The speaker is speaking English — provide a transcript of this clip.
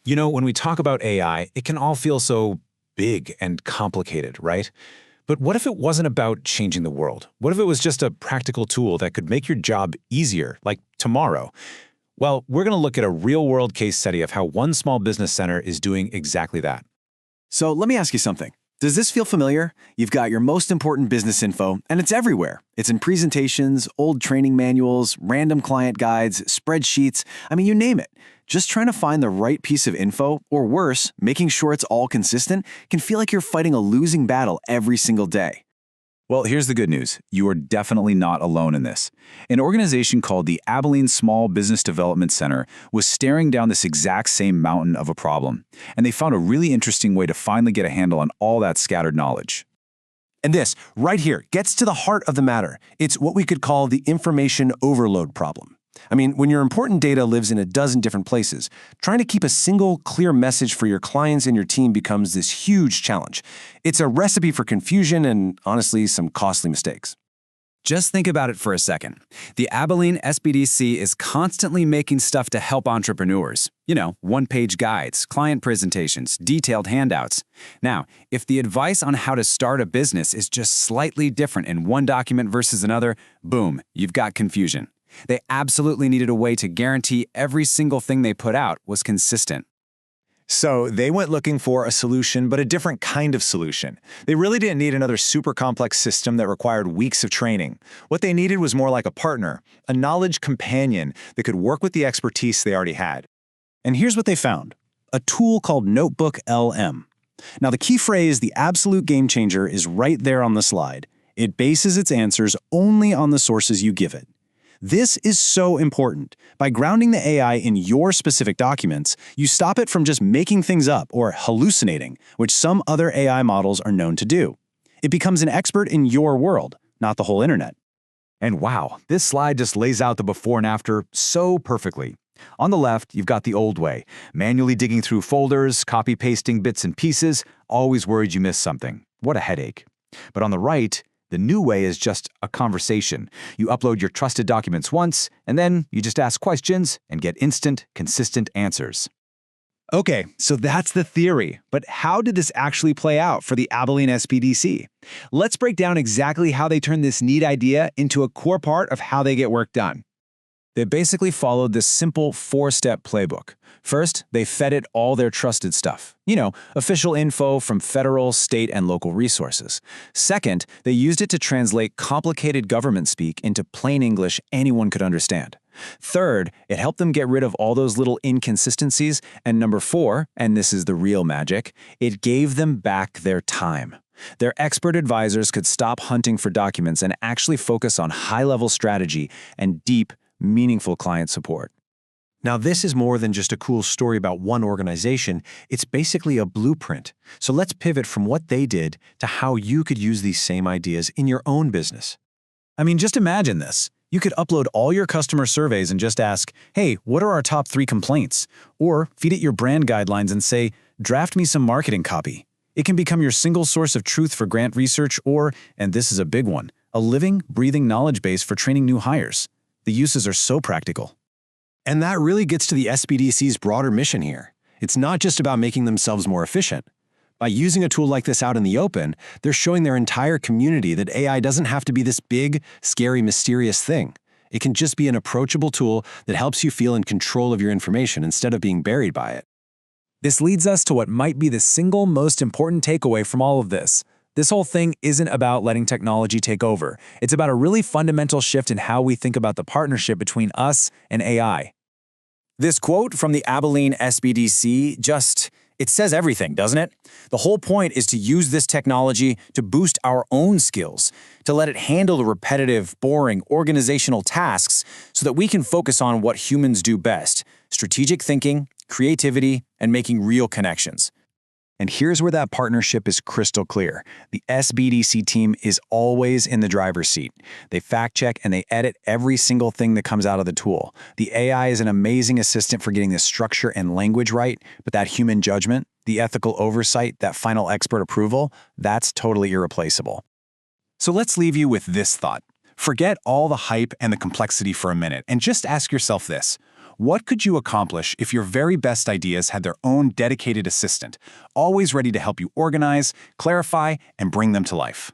You know, when we talk about AI, it can all feel so big and complicated, right? But what if it wasn't about changing the world? What if it was just a practical tool that could make your job easier, like tomorrow? Well, we're going to look at a real-world case study of how one small business center is doing exactly that. So let me ask you something. Does this feel familiar? You've got your most important business info, and it's everywhere. It's in presentations, old training manuals, random client guides, spreadsheets, I mean, you name it. Just trying to find the right piece of info, or worse, making sure it's all consistent, can feel like you're fighting a losing battle every single day. Well, here's the good news. You are definitely not alone in this. An organization called the Abilene Small Business Development Center was staring down this exact same mountain of a problem, and they found a really interesting way to finally get a handle on all that scattered knowledge. And this, right here, gets to the heart of the matter. It's what we could call the information overload problem. I mean, when your important data lives in a dozen different places, trying to keep a single, clear message for your clients and your team becomes this huge challenge. It's a recipe for confusion and, honestly, some costly mistakes. Just think about it for a second. The Abilene SBDC is constantly making stuff to help entrepreneurs. You know, one-page guides, client presentations, detailed handouts. Now, if the advice on how to start a business is just slightly different in one document versus another, boom, you've got confusion. They absolutely needed a way to guarantee every single thing they put out was consistent. So they went looking for a solution, but a different kind of solution. They really didn't need another super complex system that required weeks of training. What they needed was more like a partner, a knowledge companion that could work with the expertise they already had. And here's what they found: a tool called NotebookLM. Now, the key phrase, the absolute game changer, is right there on the slide. It bases its answers only on the sources you give it. This is so important. By grounding the AI in your specific documents, you stop it from just making things up or hallucinating, which some other AI models are known to do. It becomes an expert in your world, not the whole internet. And wow, this slide just lays out the before and after so perfectly. On the left, you've got the old way, manually digging through folders, copy-pasting bits and pieces, always worried you missed something. What a headache. But on the right, the new way is just a conversation. You upload your trusted documents once, and then you just ask questions and get instant, consistent answers. Okay, so that's the theory, but how did this actually play out for the Abilene SBDC? Let's break down exactly how they turn this neat idea into a core part of how they get work done. They basically followed this simple 4-step playbook. First, they fed it all their trusted stuff. You know, official info from federal, state, and local resources. Second, they used it to translate complicated government speak into plain English anyone could understand. Third, it helped them get rid of all those little inconsistencies. And number 4, and this is the real magic, it gave them back their time. Their expert advisors could stop hunting for documents and actually focus on high-level strategy and deep, meaningful client support. Now, this is more than just a cool story about one organization. It's basically a blueprint. So let's pivot from what they did to how you could use these same ideas in your own business. I mean, just imagine this. You could upload all your customer surveys and just ask, hey, what are our top 3 complaints? Or feed it your brand guidelines and say, draft me some marketing copy. It can become your single source of truth for grant research or, and this is a big one, a living, breathing knowledge base for training new hires. The uses are so practical. And that really gets to the SBDC's broader mission here. It's not just about making themselves more efficient. By using a tool like this out in the open, they're showing their entire community that AI doesn't have to be this big, scary, mysterious thing. It can just be an approachable tool that helps you feel in control of your information instead of being buried by it. This leads us to what might be the single most important takeaway from all of this. This whole thing isn't about letting technology take over. It's about a really fundamental shift in how we think about the partnership between us and AI. This quote from the Abilene SBDC it says everything, doesn't it? The whole point is to use this technology to boost our own skills, to let it handle the repetitive, boring, organizational tasks so that we can focus on what humans do best: strategic thinking, creativity, and making real connections. And here's where that partnership is crystal clear. The SBDC team is always in the driver's seat. They fact-check and they edit every single thing that comes out of the tool. The AI is an amazing assistant for getting the structure and language right, but that human judgment, the ethical oversight, that final expert approval, that's totally irreplaceable. So let's leave you with this thought. Forget all the hype and the complexity for a minute and just ask yourself this. What could you accomplish if your very best ideas had their own dedicated assistant, always ready to help you organize, clarify, and bring them to life?